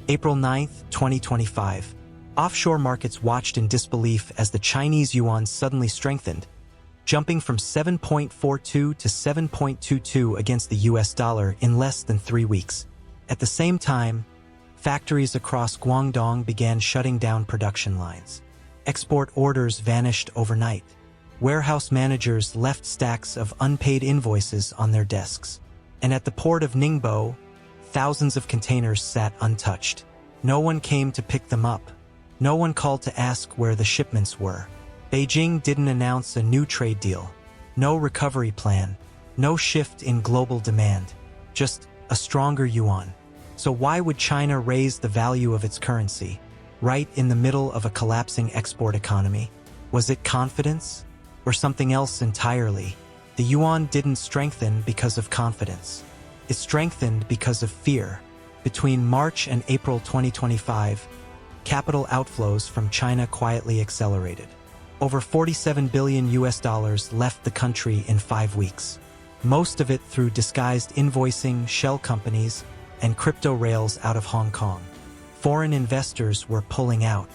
April 9, 2025. Offshore markets watched in disbelief as the Chinese yuan suddenly strengthened, jumping from 7.42 to 7.22 against the US dollar in less than 3 weeks. At the same time, factories across Guangdong began shutting down production lines. Export orders vanished overnight. Warehouse managers left stacks of unpaid invoices on their desks. And at the port of Ningbo, thousands of containers sat untouched. No one came to pick them up. No one called to ask where the shipments were. Beijing didn't announce a new trade deal. No recovery plan. No shift in global demand. Just a stronger yuan. So why would China raise the value of its currency, right in the middle of a collapsing export economy? Was it confidence? Or something else entirely? The yuan didn't strengthen because of confidence. It strengthened because of fear. Between March and April 2025, capital outflows from China quietly accelerated. Over $47 billion left the country in 5 weeks. Most of it through disguised invoicing, shell companies, and crypto rails out of Hong Kong. Foreign investors were pulling out.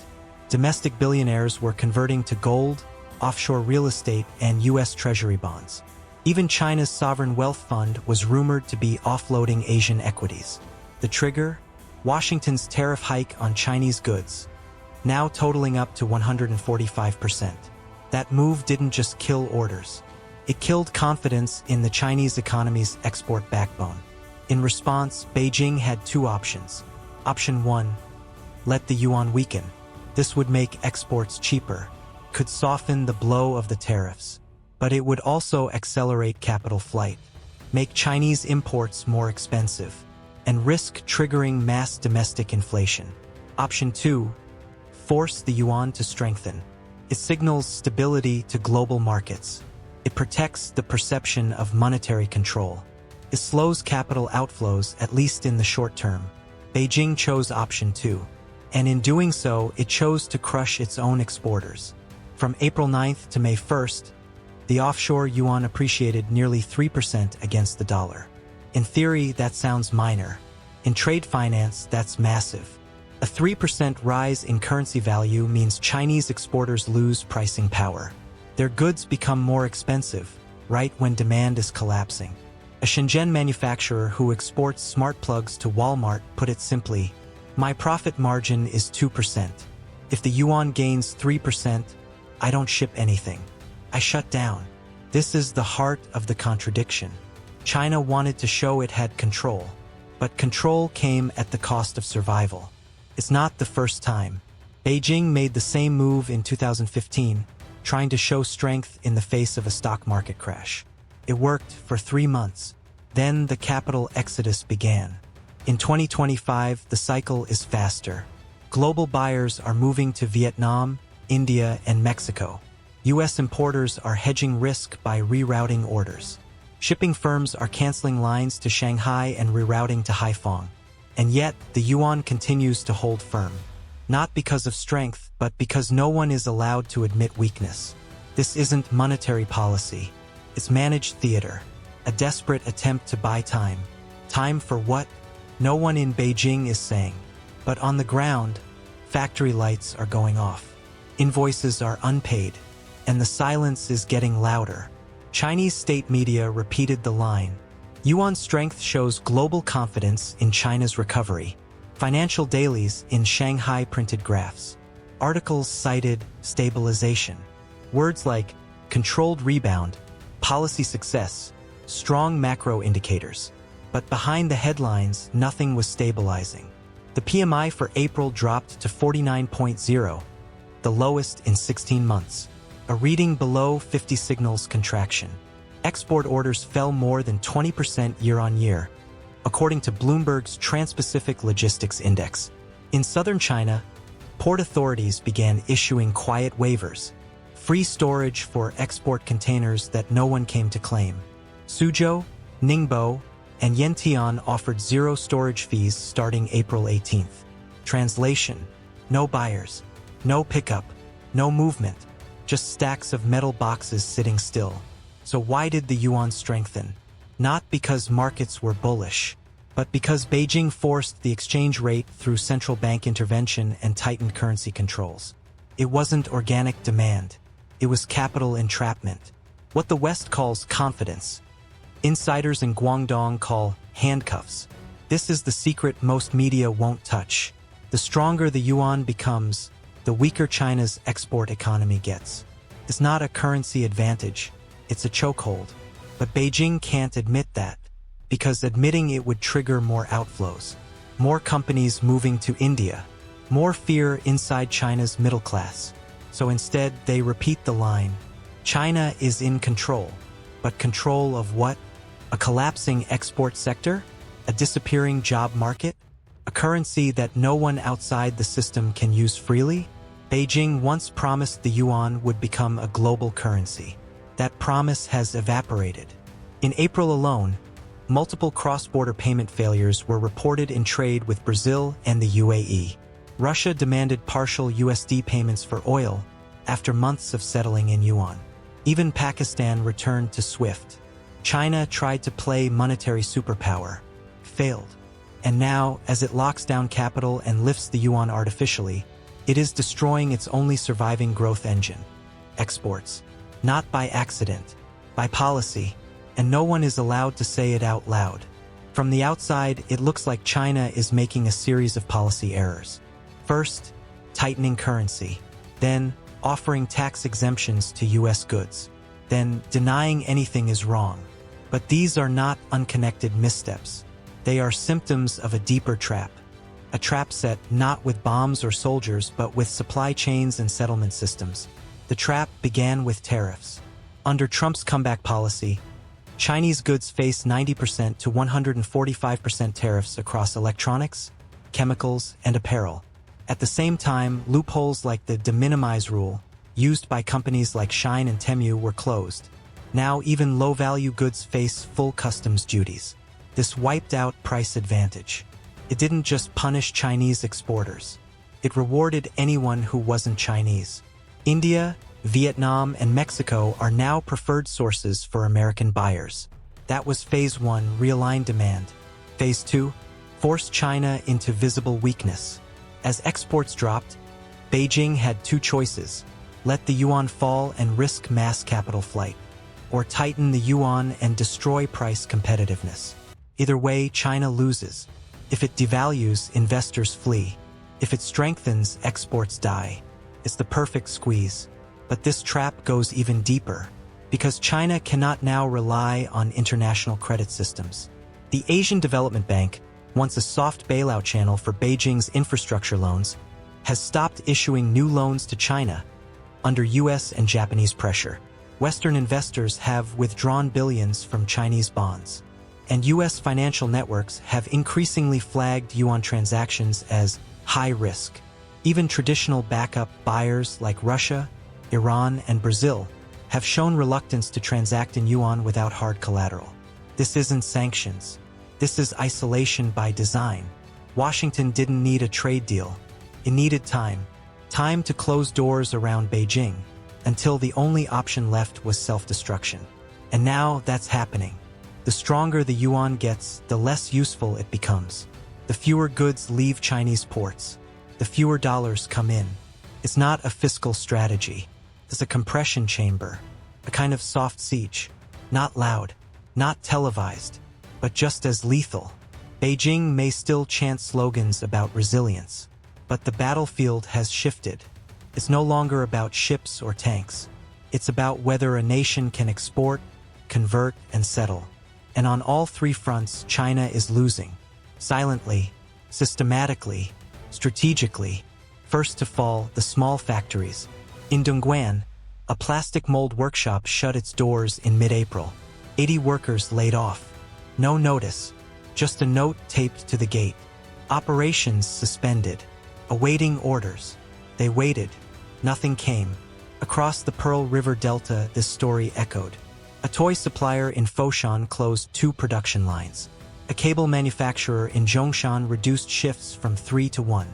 Domestic billionaires were converting to gold, offshore real estate, and US Treasury bonds. Even China's sovereign wealth fund was rumored to be offloading Asian equities. The trigger? Washington's tariff hike on Chinese goods, now totaling up to 145%. That move didn't just kill orders. It killed confidence in the Chinese economy's export backbone. In response, Beijing had 2 options. Option 1, let the yuan weaken. This would make exports cheaper, could soften the blow of the tariffs, but it would also accelerate capital flight, make Chinese imports more expensive, and risk triggering mass domestic inflation. Option 2, force the yuan to strengthen. It signals stability to global markets. It protects the perception of monetary control. It slows capital outflows, at least in the short term. Beijing chose option 2, and in doing so, it chose to crush its own exporters. From April 9th to May 1st, the offshore yuan appreciated nearly 3% against the dollar. In theory, that sounds minor. In trade finance, that's massive. A 3% rise in currency value means Chinese exporters lose pricing power. Their goods become more expensive, right when demand is collapsing. A Shenzhen manufacturer who exports smart plugs to Walmart put it simply, "My profit margin is 2%. If the yuan gains 3%, I don't ship anything. I shut down." This is the heart of the contradiction. China wanted to show it had control, but control came at the cost of survival. It's not the first time. Beijing made the same move in 2015, trying to show strength in the face of a stock market crash. It worked for 3 months. Then the capital exodus began. In 2025, the cycle is faster. Global buyers are moving to Vietnam, India, and Mexico. US importers are hedging risk by rerouting orders. Shipping firms are canceling lines to Shanghai and rerouting to Haiphong. And yet, the yuan continues to hold firm. Not because of strength, but because no one is allowed to admit weakness. This isn't monetary policy. It's managed theater. A desperate attempt to buy time. Time for what? No one in Beijing is saying. But on the ground, factory lights are going off. Invoices are unpaid. And the silence is getting louder. Chinese state media repeated the line. Yuan strength shows global confidence in China's recovery. Financial dailies in Shanghai printed graphs. Articles cited stabilization. Words like controlled rebound, policy success, strong macro indicators. But behind the headlines, nothing was stabilizing. The PMI for April dropped to 49.0, the lowest in 16 months. A reading below 50 signals contraction. Export orders fell more than 20% year-on-year, according to Bloomberg's Trans-Pacific Logistics Index. In southern China, port authorities began issuing quiet waivers, free storage for export containers that no one came to claim. Suzhou, Ningbo, and Yantian offered 0 storage fees starting April 18th. Translation: no buyers, no pickup, no movement. Just stacks of metal boxes sitting still. So why did the yuan strengthen? Not because markets were bullish, but because Beijing forced the exchange rate through central bank intervention and tightened currency controls. It wasn't organic demand. It was capital entrapment. What the West calls confidence, insiders in Guangdong call handcuffs. This is the secret most media won't touch. The stronger the yuan becomes, the weaker China's export economy gets. It's not a currency advantage, it's a chokehold. But Beijing can't admit that, because admitting it would trigger more outflows, more companies moving to India, more fear inside China's middle class. So instead, they repeat the line, China is in control. But control of what? A collapsing export sector? A disappearing job market? A currency that no one outside the system can use freely? Beijing once promised the yuan would become a global currency. That promise has evaporated. In April alone, multiple cross-border payment failures were reported in trade with Brazil and the UAE. Russia demanded partial USD payments for oil after months of settling in yuan. Even Pakistan returned to SWIFT. China tried to play monetary superpower, failed. And now, as it locks down capital and lifts the yuan artificially, it is destroying its only surviving growth engine, exports. Not by accident, by policy, and no one is allowed to say it out loud. From the outside, it looks like China is making a series of policy errors. First, tightening currency. Then, offering tax exemptions to US goods. Then, denying anything is wrong. But these are not unconnected missteps. They are symptoms of a deeper trap. A trap set not with bombs or soldiers, but with supply chains and settlement systems. The trap began with tariffs. Under Trump's comeback policy, Chinese goods face 90% to 145% tariffs across electronics, chemicals, and apparel. At the same time, loopholes like the de minimis rule, used by companies like Shein and Temu, were closed. Now even low-value goods face full customs duties. This wiped out price advantage. It didn't just punish Chinese exporters. It rewarded anyone who wasn't Chinese. India, Vietnam, and Mexico are now preferred sources for American buyers. That was Phase 1, realign demand. Phase 2, force China into visible weakness. As exports dropped, Beijing had two choices: let the yuan fall and risk mass capital flight, or tighten the yuan and destroy price competitiveness. Either way, China loses. If it devalues, investors flee. If it strengthens, exports die. It's the perfect squeeze. But this trap goes even deeper, because China cannot now rely on international credit systems. The Asian Development Bank, once a soft bailout channel for Beijing's infrastructure loans, has stopped issuing new loans to China under US and Japanese pressure. Western investors have withdrawn billions from Chinese bonds, and US financial networks have increasingly flagged yuan transactions as high risk. Even traditional backup buyers like Russia, Iran, and Brazil have shown reluctance to transact in yuan without hard collateral. This isn't sanctions. This is isolation by design. Washington didn't need a trade deal. It needed time. Time to close doors around Beijing, until the only option left was self-destruction. And now that's happening. The stronger the yuan gets, the less useful it becomes. The fewer goods leave Chinese ports. The fewer dollars come in. It's not a fiscal strategy. It's a compression chamber, a kind of soft siege. Not loud, not televised, but just as lethal. Beijing may still chant slogans about resilience, but the battlefield has shifted. It's no longer about ships or tanks. It's about whether a nation can export, convert, and settle. And on all three fronts, China is losing. Silently, systematically, strategically. First to fall, the small factories. In Dongguan, a plastic mold workshop shut its doors in mid-April. 80 workers laid off. No notice, just a note taped to the gate. Operations suspended, awaiting orders. They waited. Nothing came. Across the Pearl River Delta, this story echoed. A toy supplier in Foshan closed 2 production lines. A cable manufacturer in Zhongshan reduced shifts from 3 to 1.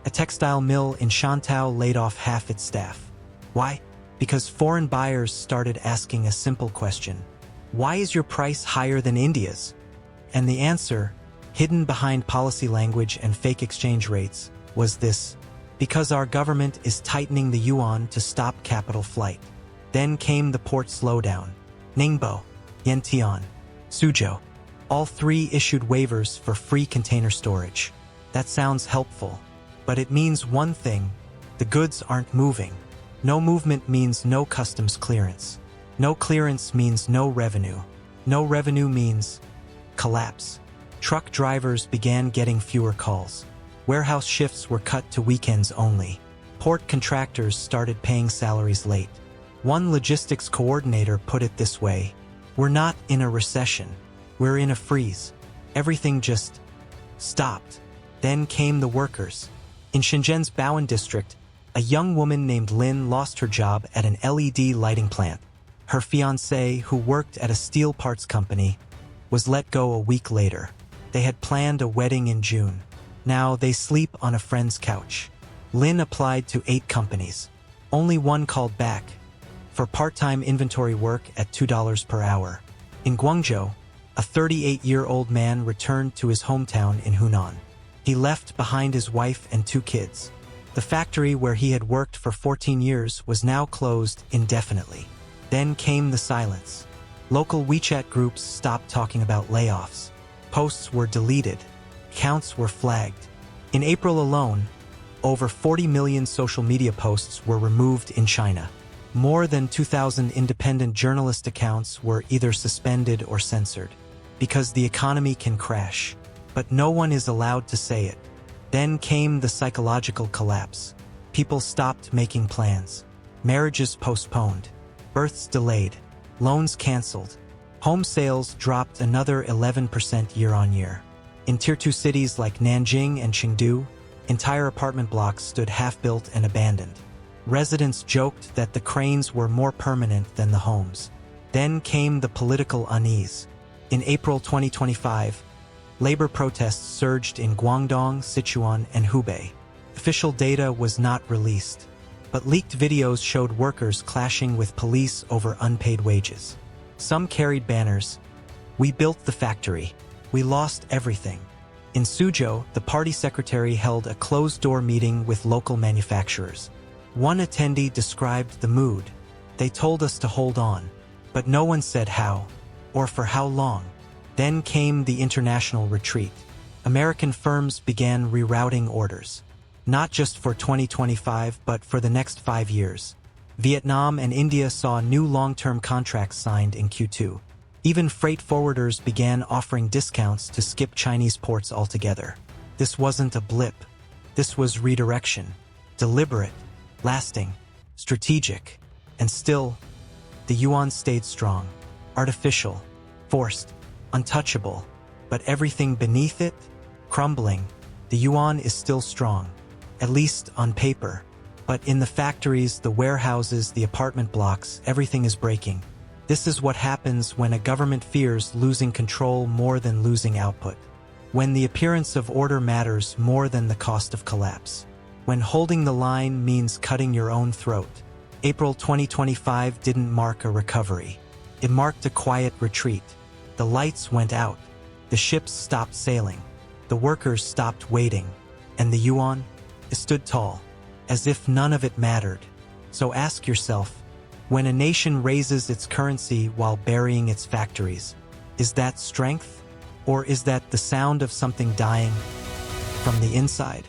A textile mill in Shantou laid off half its staff. Why? Because foreign buyers started asking a simple question. Why is your price higher than India's? And the answer, Hidden behind policy language and fake exchange rates was this: because our government is tightening the yuan to stop capital flight. Then came the port slowdown. Ningbo, Yantian, Suzhou. All three issued waivers for free container storage. That sounds helpful, but it means one thing: the goods aren't moving. No movement means no customs clearance. No clearance means no revenue. No revenue means collapse. Truck drivers began getting fewer calls. Warehouse shifts were cut to weekends only. Port contractors started paying salaries late. One logistics coordinator put it this way: "We're not in a recession. We're in a freeze. Everything just stopped." Then came the workers. In Shenzhen's Baoan district, a young woman named Lin lost her job at an LED lighting plant. Her fiancé, who worked at a steel parts company, was let go a week later. They had planned a wedding in June. Now they sleep on a friend's couch. Lin applied to 8 companies. Only one called back for part-time inventory work at $2 per hour. In Guangzhou, a 38-year-old man returned to his hometown in Hunan. He left behind his wife and 2 kids. The factory where he had worked for 14 years was now closed indefinitely. Then came the silence. Local WeChat groups stopped talking about layoffs. Posts were deleted. Accounts were flagged. In April alone, over 40 million social media posts were removed in China. More than 2,000 independent journalist accounts were either suspended or censored. Because the economy can crash, but no one is allowed to say it. Then came the psychological collapse. People stopped making plans. Marriages postponed. Births delayed. Loans canceled. Home sales dropped another 11% year-on-year. In Tier 2 cities like Nanjing and Chengdu, entire apartment blocks stood half-built and abandoned. Residents joked that the cranes were more permanent than the homes. Then came the political unease. In April 2025, labor protests surged in Guangdong, Sichuan, and Hubei. Official data was not released, but leaked videos showed workers clashing with police over unpaid wages. Some carried banners: "We built the factory. We lost everything." In Suzhou, the party secretary held a closed-door meeting with local manufacturers. One attendee described the mood: "They told us to hold on, but no one said how, or for how long." Then came the international retreat. American firms began rerouting orders, not just for 2025 but for the next 5 years. Vietnam and India saw new long-term contracts signed in Q2. Even freight forwarders began offering discounts to skip Chinese ports altogether. This wasn't a blip. This was redirection. Deliberate, lasting, strategic. And still, the yuan stayed strong. Artificial, forced, untouchable. But everything beneath it, crumbling. The yuan is still strong, at least on paper. But in the factories, the warehouses, the apartment blocks, everything is breaking. This is what happens when a government fears losing control more than losing output. When the appearance of order matters more than the cost of collapse. When holding the line means cutting your own throat. April 2025 didn't mark a recovery. It marked a quiet retreat. The lights went out. The ships stopped sailing. The workers stopped waiting. And the yuan stood tall, as if none of it mattered. So ask yourself, when a nation raises its currency while burying its factories, is that strength? Or is that the sound of something dying from the inside?